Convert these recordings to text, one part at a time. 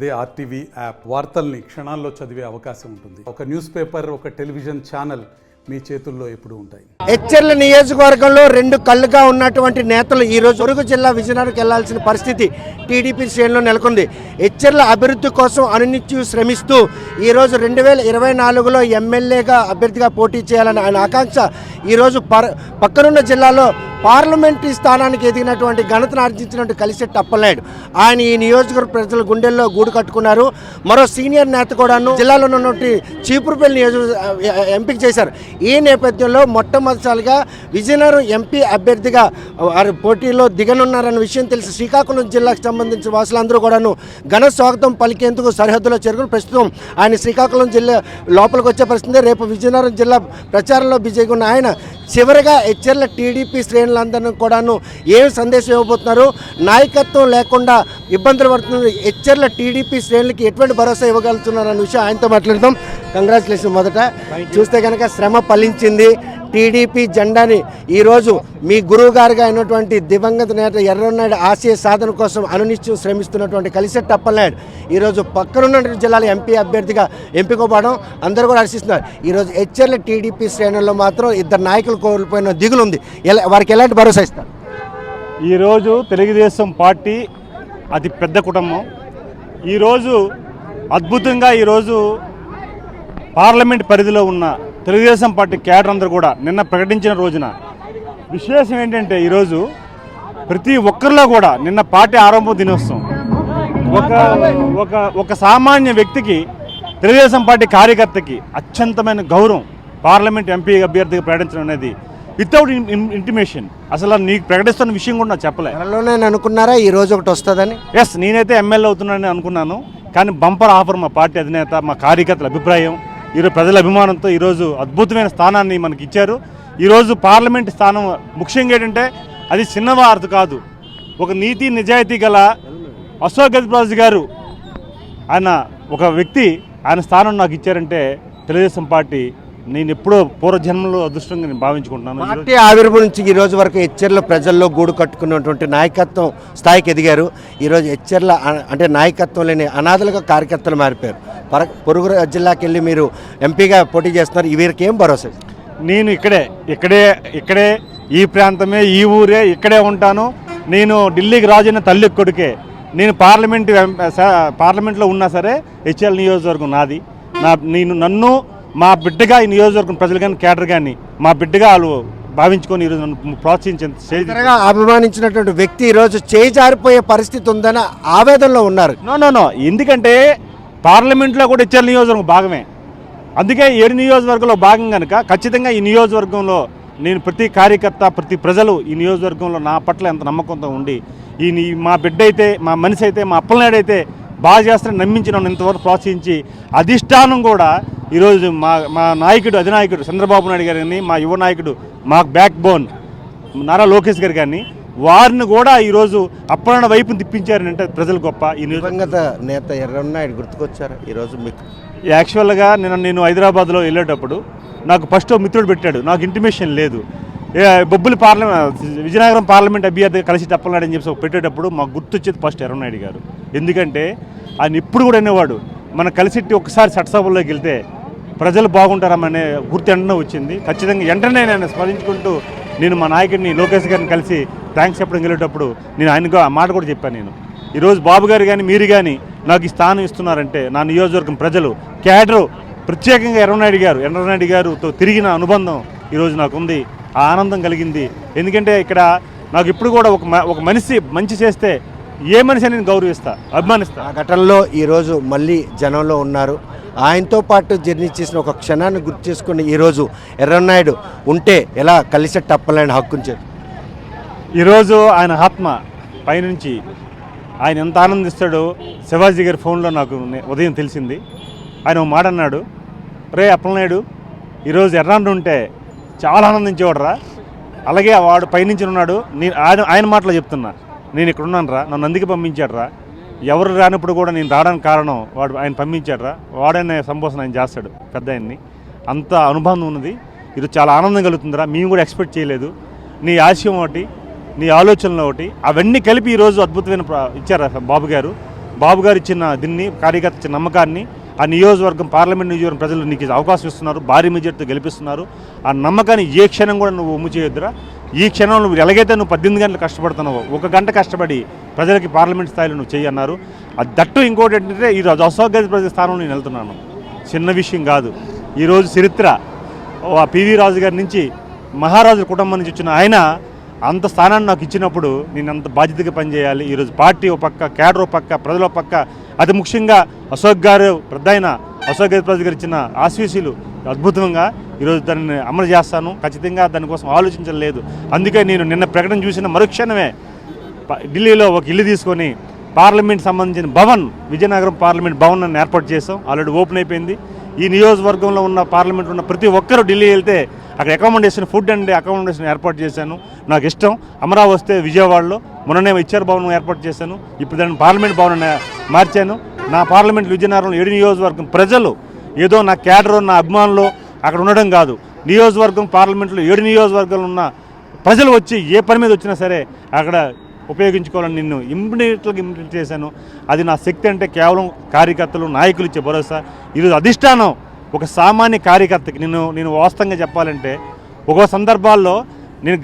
అదే RTV app వార్తల్ని క్షణాల్లో చదివే అవకాశం ఉంటుంది. ఒక న్యూస్ పేపర్, ఒక టెలివిజన్ ఛానల్ మీ చేతుల్లో ఎప్పుడు ఉంటాయి. ఎచ్చెర్ల నియోజకవర్గంలో రెండు కళ్ళుగా ఉన్నటువంటి నేతలు ఈరోజు పొరుగు జిల్లా విజయనగరంకి వెళ్లాల్సిన పరిస్థితి టీడీపీ శ్రేణిలో నెలకొంది. ఎచ్చెర్ల అభివృద్ధి కోసం అనునిత్యం శ్రమిస్తూ ఈరోజు 2024లో ఎమ్మెల్యేగా అభ్యర్థిగా పోటీ చేయాలని ఆయన ఆకాంక్ష ఈరోజు పక్కనున్న జిల్లాలో పార్లమెంటరీ స్థానానికి ఎదిగినటువంటి ఘనతను ఆర్జించినట్టు కలిసెట్టి అప్పలనాయుడు ఆయన ఈ నియోజకవర్గ ప్రజల గుండెల్లో గూడు కట్టుకున్నారు. మరో సీనియర్ నేత కూడాను జిల్లాలో ఉన్నటువంటి చీపురుపల్లి నియోజకవర్గ ఎంపిక చేశారు. ఈ నేపథ్యంలో మొట్టమొదటిసారిగా విజయనగరం ఎంపీ అభ్యర్థిగా వారి పోటీలో దిగనున్నారన్న విషయం తెలిసి శ్రీకాకుళం జిల్లాకు సంబంధించిన వాసులందరూ కూడాను ఘన స్వాగతం పలికేందుకు సరిహద్దులో చేరుకుని ప్రస్తుతం ఆయన శ్రీకాకుళం జిల్లా లోపలికి వచ్చే పరిస్థితి. రేపు విజయనగరం జిల్లా ప్రచారంలో బిజీగా ఉన్న ఆయన చివరిగా ఎచ్చెర్ల టీడీపీ శ్రేణులందరినీ కూడాను ఏం సందేశం ఇవ్వబోతున్నారు, నాయకత్వం లేకుండా ఇబ్బందులు పడుతున్న ఎచ్చెర్ల టీడీపీ శ్రేణులకి ఎటువంటి భరోసా ఇవ్వగలుగుతున్నారు అనే విషయం ఆయనతో మాట్లాడదాం. కంగ్రాచులేషన్. మొదట చూస్తే కనుక శ్రమ ఫలించింది. టీడీపీ జెండాని ఈరోజు మీ గురువు గారుగా అయినటువంటి దివంగత నేత ఎర్రన్నాయుడు ఆశయ సాధన కోసం అనునిత్యం శ్రమిస్తున్నటువంటి కలిసెట్టి అప్పలనాయుడు ఈరోజు పక్కనున్న జిల్లాల ఎంపీ అభ్యర్థిగా ఎంపికవ్వడం అందరూ కూడా హర్షిస్తున్నారు. ఈరోజు ఎచ్చెర్ల టీడీపీ శ్రేణుల్లో మాత్రం ఇద్దరు నాయకులు కోల్పోయిన దిగులు ఉంది. వారికి ఎలాంటి భరోసా ఇస్తారు? ఈరోజు తెలుగుదేశం పార్టీ అతి పెద్ద కుటుంబం. ఈరోజు అద్భుతంగా ఈరోజు పార్లమెంట్ పరిధిలో ఉన్న తెలుగుదేశం పార్టీ క్యాడర్ అందరూ కూడా నిన్న ప్రకటించిన రోజున విశేషం ఏంటంటే ఈరోజు ప్రతి ఒక్కరిలో కూడా నిన్న పార్టీ ఆరంభ దినోత్సవం ఒక సామాన్య వ్యక్తికి తెలుగుదేశం పార్టీ కార్యకర్తకి అత్యంతమైన గౌరవం పార్లమెంట్ ఎంపీ అభ్యర్థిగా ప్రకటించడం అనేది వితౌట్ ఇంటిమేషన్. అసలు నీకు ప్రకటిస్తున్న విషయం కూడా నాకు చెప్పలే. నేను అనుకున్నారా ఈ రోజు ఒకటి వస్తుందని? ఎస్, నేనైతే ఎమ్మెల్యే అవుతున్నానని అనుకున్నాను. కానీ బంపర్ ఆఫర్ మా పార్టీ అధినేత, మా కార్యకర్తల అభిప్రాయం, ఈరోజు ప్రజల అభిమానంతో ఈరోజు అద్భుతమైన స్థానాన్ని మనకి ఇచ్చారు. ఈరోజు పార్లమెంట్ స్థానం ముఖ్యంగా ఏంటంటే అది చిన్నవారు కాదు, ఒక నీతి నిజాయితీ గల అశోక్ గజపతిరాజు గారు ఆయన ఒక వ్యక్తి, ఆయన స్థానం నాకు ఇచ్చారంటే తెలుగుదేశం పార్టీ నేను ఎప్పుడో పూర్వజన్మలో అదృష్టంగా నేను భావించుకుంటున్నాను. పార్టీ ఆవిర్భావం నుంచి ఈ రోజు వరకు ఎచ్చెర్ల ప్రజల్లో గూడు కట్టుకున్నటువంటి నాయకత్వం స్థాయికి ఎదిగారు. ఈరోజు ఎచ్చెర్ల అంటే నాయకత్వం లేని అనాథలుగా కార్యకర్తలు మారిపోయారు. పొరుగు జిల్లాకి వెళ్ళి మీరు ఎంపీగా పోటీ చేస్తున్నారు. వీరికి ఏం భరోసా? నేను ఇక్కడే ఈ ప్రాంతమే, ఈ ఊరే, ఇక్కడే ఉంటాను. నేను ఢిల్లీకి రాజైన తల్లి కొడుకే. నేను పార్లమెంట్లో ఉన్నా సరే హెచ్ఎల్ నియోజకవర్గం నాది. నన్ను మా బిడ్డగా ఈ నియోజకవర్గం ప్రజలు కానీ క్యాడర్ కానీ మా బిడ్డగా వాళ్ళు భావించుకొని ఈరోజు నన్ను ప్రోత్సహించిన అభిమానించినటువంటి వ్యక్తి ఈరోజు చేయి జారిపోయే పరిస్థితి ఉందని ఆవేదనలో ఉన్నారు. నో ఎందుకంటే పార్లమెంట్లో కూడా హెచ్ఎల్ నియోజకవర్గం భాగమే. అందుకే 7 నియోజకవర్గంలో భాగం కనుక ఖచ్చితంగా ఈ నియోజకవర్గంలో నేను ప్రతి కార్యకర్త, ప్రతి ప్రజలు ఈ నియోజకవర్గంలో నా పట్ల ఎంత నమ్మకంతో ఉండి మా బిడ్డ అయితే, మా మనిషి అయితే, మా అప్పలనాయుడు అయితే బాగా చేస్తారని నమ్మించి నన్ను ఇంతవరకు ప్రోత్సహించి అధిష్టానం కూడా ఈరోజు మా నాయకుడు, అధినాయకుడు చంద్రబాబు నాయుడు గారు కానీ, మా యువ నాయకుడు, మా బ్యాక్ బోన్ నారా లోకేష్ గారు కానీ వారిని కూడా ఈరోజు అప్పలనాయుడు వైపుని తిప్పించారంటే ప్రజలు గొప్ప. ఈ దివంగత నేత ఎర్రన్నాయుడు గుర్తుకొచ్చారు ఈరోజు మీకు? యాక్చువల్గా నేను హైదరాబాద్లో వెళ్ళేటప్పుడు నాకు ఫస్ట్ మిత్రుడు పెట్టాడు, నాకు ఇంటిమేషన్ లేదు. బొబ్బులి విజయనగరం పార్లమెంట్ అభ్యర్థిగా కలిసి అప్పలనాయుడు అని చెప్పి పెట్టేటప్పుడు మాకు గుర్తొచ్చేది ఫస్ట్ ఎర్రన్నాయుడు గారు. ఎందుకంటే ఆయన ఇప్పుడు కూడా అనేవాడు, మనం కలిసిట్టి ఒకసారి చట్టసభల్లోకి వెళ్తే ప్రజలు బాగుంటారనే గుర్తు వెంటనే వచ్చింది. ఖచ్చితంగా వెంటనే నేను స్మరించుకుంటూ నేను మా నాయకుడిని లోకేష్ గారిని కలిసి థ్యాంక్స్ చెప్పడం వెళ్ళేటప్పుడు నేను ఆయనకు ఆ మాట కూడా చెప్పాను. నేను ఈరోజు బాబు గారు కానీ మీరు కానీ నాకు ఈ స్థానం ఇస్తున్నారంటే నా నియోజకవర్గం ప్రజలు, క్యాడరు, ప్రత్యేకంగా ఎర్రనాయుడు గారుతో తిరిగిన అనుబంధం ఈరోజు నాకు ఉంది. ఆ ఆనందం కలిగింది. ఎందుకంటే ఇక్కడ నాకు ఇప్పుడు కూడా ఒక మనిషి మంచి చేస్తే ఏ మనిషి నేను గౌరవిస్తా, అభిమానిస్తా. ఆ ఘటనలో ఈరోజు మళ్ళీ జనంలో ఉన్నారు. ఆయనతో పాటు జర్నీ చేసిన ఒక క్షణాన్ని గుర్తు చేసుకుని ఈరోజు ఎర్రన్నాయుడు ఉంటే ఎలా కలిసెట్టి అప్పలనాయుడు హక్కుంచారు. ఈరోజు ఆయన ఆత్మ పైనుంచి ఆయన ఎంత ఆనందిస్తాడో శివాజీ గారి ఫోన్లో నాకు ఉదయం తెలిసింది. ఆయన ఒక మాట అన్నాడు, రే అప్పలనాయుడు ఈరోజు ఎర్రన్నాయుడు ఉంటే చాలా ఆనందించేవాడు రా. అలాగే వాడు పైనుంచి ఉన్నాడు. నేను ఆయన మాటలో చెప్తున్నా, నేను ఇక్కడ ఉన్నాను రా, నన్ను అందుకే పంపించాడు రా. ఎవరు రానప్పుడు కూడా నేను రావడానికి కారణం ఆయన పంపించాడు రా. వాడనే సంబోధన ఆయన చేస్తాడు పెద్ద ఆయన్ని. అంత అనుబంధం ఉన్నది. ఈరోజు చాలా ఆనందం కలుగుతుందిరా. మేము కూడా ఎక్స్పెక్ట్ చేయలేదు. నీ ఆశయం ఒకటి, నీ ఆలోచనలు ఒకటి, అవన్నీ కలిపి ఈరోజు అద్భుతమైన ఇచ్చారు బాబు గారు. బాబు గారు ఇచ్చిన దీన్ని కార్యకర్త ఇచ్చిన నమ్మకాన్ని ఆ నియోజకవర్గం పార్లమెంట్ నియోజకవర్గం ప్రజలు నీకు అవకాశం ఇస్తున్నారు, భారీ మెజార్టీతో గెలిపిస్తున్నారు. ఆ నమ్మకాన్ని ఏ క్షణం కూడా నువ్వు ఉమ్ము చేయొద్దురా. ఈ క్షణం నువ్వు ఎలాగైతే నువ్వు 18 గంటలు కష్టపడుతున్నావో 1 గంట కష్టపడి ప్రజలకి పార్లమెంట్ స్థాయిలో నువ్వు చెయ్యన్నారు. అది దట్టు ఇంకోటి ఏంటంటే ఈరోజు అశోక్ గజపతి స్థానంలో నేను వెళ్తున్నాను. చిన్న విషయం కాదు. ఈరోజు చరిత్ర పివి రాజు గారి నుంచి మహారాజుల కుటుంబం నుంచి వచ్చిన ఆయన అంత స్థానాన్ని నాకు ఇచ్చినప్పుడు నేను అంత బాధ్యతగా పనిచేయాలి. ఈరోజు పార్టీ ఒక పక్క, క్యాడర్ ఒక పక్క, ప్రజల ఒక పక్క, అతి ముఖ్యంగా అశోక్ గారు పెద్ద ఆయన అశోక్ గజపతి గారు ఇచ్చిన ఆశీస్సులు అద్భుతంగా ఈరోజు దాన్ని అమలు చేస్తాను. ఖచ్చితంగా దానికోసం ఆలోచించలేదు. అందుకే నేను నిన్న ప్రకటన చూసిన మరుక్షణమే ఢిల్లీలో ఒక ఇల్లు తీసుకొని పార్లమెంట్ సంబంధించిన భవన్, విజయనగరం పార్లమెంట్ భవన్ అని ఏర్పాటు చేసాం. ఆల్రెడీ ఓపెన్ అయిపోయింది. ఈ నియోజకవర్గంలో ఉన్న పార్లమెంట్ ఉన్న ప్రతి ఒక్కరూ ఢిల్లీ వెళ్తే అక్కడ అకామిడేషన్, ఫుడ్ అండ్ అకామిడేషన్ ఏర్పాటు చేశాను. నాకు ఇష్టం. అమరావతి వస్తే విజయవాడలో మొన్ననే ఇచ్చారు భవనం ఏర్పాటు చేశాను. ఇప్పుడు దాన్ని పార్లమెంట్ భవన్ మార్చాను. నా పార్లమెంట్ విజయనగరంలో 7 నియోజకవర్గం ప్రజలు ఏదో నా క్యాడర్, నా అభిమానులు అక్కడ ఉండడం కాదు. నియోజకవర్గం పార్లమెంట్లో 7 నియోజకవర్గాలు ఉన్న ప్రజలు వచ్చి ఏ పని మీద వచ్చినా సరే అక్కడ ఉపయోగించుకోవాలని నిన్ను ఇంప్లిమెంట్ చేశాను. అది నా శక్తి అంటే కేవలం కార్యకర్తలు, నాయకులు ఇచ్చే భరోసా. ఈరోజు అధిష్టానం ఒక సామాన్య కార్యకర్తకి నేను వాస్తవంగా చెప్పాలంటే ఒక్కో సందర్భాల్లో నేను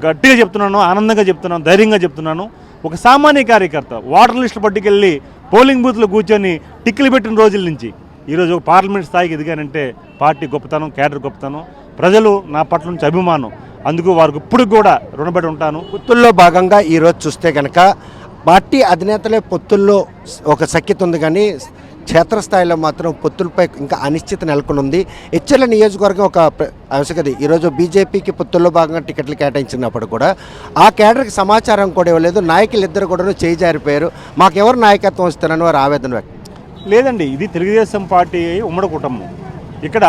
గట్టిగా చెప్తున్నాను, ఆనందంగా చెప్తున్నాను, ధైర్యంగా చెప్తున్నాను. ఒక సామాన్య కార్యకర్త ఓటర్ లిస్టు పట్టుకెళ్ళి పోలింగ్ బూత్లో కూర్చొని టిక్కులు పెట్టిన రోజుల నుంచి ఈరోజు ఒక పార్లమెంట్ స్థాయికి ఎదిగానంటే పార్టీ గొప్పతనం, క్యాడర్ గొప్పతనం, ప్రజలు నా పట్ల నుంచి అభిమానం. అందుకు వారికి ఇప్పుడు కూడా రుణపడి ఉంటాను. పొత్తుల్లో భాగంగా ఈరోజు చూస్తే కనుక పార్టీ అధినేతలే పొత్తుల్లో ఒక సఖ్యత ఉంది, కానీ క్షేత్రస్థాయిలో మాత్రం పొత్తులపై ఇంకా అనిశ్చిత నెలకొని ఉంది. ఎచ్చెర్ల నియోజకవర్గం ఒక అవసరది. ఈరోజు బీజేపీకి పొత్తుల్లో భాగంగా టికెట్లు కేటాయించినప్పుడు కూడా ఆ కేడర్కి సమాచారం కూడా ఇవ్వలేదు. నాయకులు ఇద్దరు కూడా చేయి జారిపోయారు. మాకెవరు నాయకత్వం ఇస్తారని వారు ఆవేదన వ్యక్తం. లేదండి, ఇది తెలుగుదేశం పార్టీ ఉమ్మడి కుటుంబం. ఇక్కడ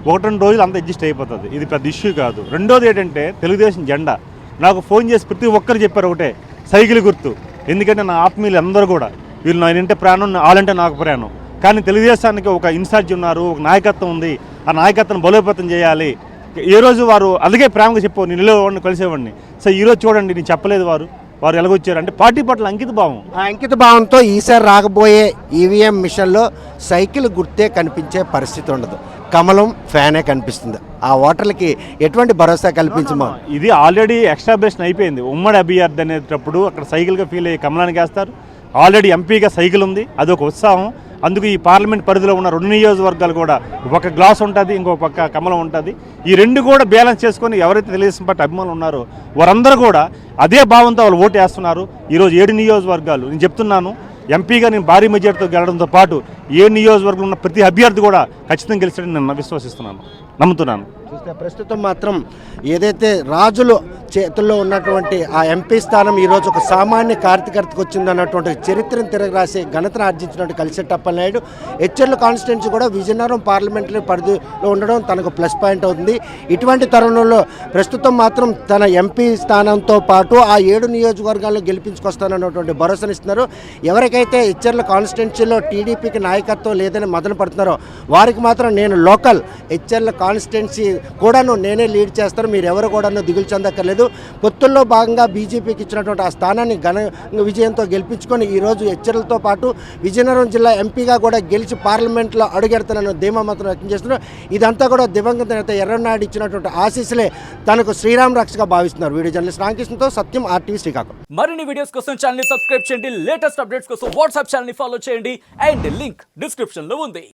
1-2 రోజులు అంతా అడ్జస్ట్ అయిపోతుంది. ఇది పెద్ద ఇష్యూ కాదు. రెండోది ఏంటంటే తెలుగుదేశం జెండా. నాకు ఫోన్ చేసి ప్రతి ఒక్కరు చెప్పారు ఒకటే, సైకిల్ గుర్తు. ఎందుకంటే నా ఆత్మీయులు అందరూ కూడా వీళ్ళు నేనంటే ప్రాణం, వాళ్ళంటే నాకు ప్రాణం. కానీ తెలుగుదేశానికి ఒక ఇన్ఛార్జ్ ఉన్నారు, ఒక నాయకత్వం ఉంది. ఆ నాయకత్వం బలోపేతం చేయాలి. ఏ రోజు వారు అలాగే ప్రేమగా చెప్పు, నేను నిలవేవాడిని, కలిసేవాడిని. సో ఈరోజు చూడండి, నేను చెప్పలేదు వారు ఎలాగొచ్చారు అంటే పార్టీ పట్ల అంకిత భావం. ఆ అంకిత భావంతో ఈసారి రాకపోయే ఈవీఎం మిషన్లో సైకిల్ గుర్తే కనిపించే పరిస్థితి ఉండదు. కమలం ఫ్యానే కనిపిస్తుంది. ఆ ఓటర్లకి ఎటువంటి భరోసా కల్పించమో. ఇది ఆల్రెడీ ఎక్స్టాబ్లిషన్ అయిపోయింది. ఉమ్మడి అభ్యర్థి అనేటప్పుడు అక్కడ సైకిల్గా ఫీల్ అయ్యి కమలానికి వేస్తారు. ఆల్రెడీ ఎంపీగా సైకిల్ ఉంది, అదొక ఉత్సాహం. అందుకు ఈ పార్లమెంట్ పరిధిలో ఉన్న 2 నియోజకవర్గాలు కూడా ఒక గ్లాస్ ఉంటుంది, ఇంకో పక్క కమలం ఉంటుంది. ఈ రెండు కూడా బ్యాలెన్స్ చేసుకొని ఎవరైతే తెలుగుదేశం పార్టీ అభిమానులు ఉన్నారో వారందరూ కూడా అదే భావంతో వాళ్ళు ఓటు వేస్తున్నారు. ఈరోజు 7 నియోజకవర్గాలు నేను చెప్తున్నాను, ఎంపీగా నేను భారీ మెజార్టీతో గెలడంతో పాటు 7 నియోజకవర్గం ఉన్న ప్రతి అభ్యర్థి కూడా ఖచ్చితంగా గెలిచాడని నేను విశ్వసిస్తున్నాను, నమ్ముతున్నాను. చూస్తే ప్రస్తుతం మాత్రం ఏదైతే రాజులు చేతుల్లో ఉన్నటువంటి ఆ ఎంపీ స్థానం ఈరోజు ఒక సామాన్య కార్యకర్తకు వచ్చిందన్నటువంటి చరిత్రను తిరగరాసి ఘనతను ఆర్జించినట్టు కలిసెట్టి అప్పలనాయుడు. ఎచ్చెర్ల కాన్స్టిట్యున్సీ కూడా విజయనగరం పార్లమెంటరీ పరిధిలో ఉండడం తనకు ప్లస్ పాయింట్ అవుతుంది. ఇటువంటి తరుణంలో ప్రస్తుతం మాత్రం తన ఎంపీ స్థానంతో పాటు ఆ 7 నియోజకవర్గాల్లో గెలిపించుకొస్తానన్నటువంటి భరోసానిస్తున్నారు. ఎవరికైతే ఎచ్చెర్ల కాన్స్టిట్యున్సీలో టీడీపీకి నాయకత్వం లేదని మదన పడుతున్నారో వారికి మాత్రం నేను లోకల్ ఎచ్చెర్ల కాన్స్టిట్యున్సీ కూడాను నేనే లీడ్ చేస్తాను, మీరు ఎవరు కూడాను దిగులు చెందక్కర్లేదు. పొత్తుల్లో భాగంగా బీజేపీకి ఇచ్చినటువంటి ఆ స్థానాన్ని ఘన విజయంతో గెలిపించుకొని ఈరోజు ఎచ్చెర్లతో పాటు విజయనగరం జిల్లా ఎంపీగా కూడా గెలిచి పార్లమెంట్లో అడుగెడతానన్న ధీమా మాత్రం వ్యక్తం చేస్తున్నారు. ఇదంతా కూడా దివంగత నేత ఎర్రనాయుడు ఇచ్చినటువంటి ఆశీస్సులే తనకు శ్రీరామ్ రక్షగా భావిస్తున్నారు. వీడియో జర్నలిస్ట్ రామకృష్ణతో సత్యం, RTV శ్రీకాకుళం. మరిన్ని వీడియోస్ కోసం ఛానల్ ని సబ్స్క్రైబ్ చేయండి. లేటెస్ట్ అప్డేట్స్ కోసం వాట్సాప్ ఛానల్ ని ఫాలో చేయండి. అండ్ లింక్ డిస్క్రిప్షన్ లో ఉంది.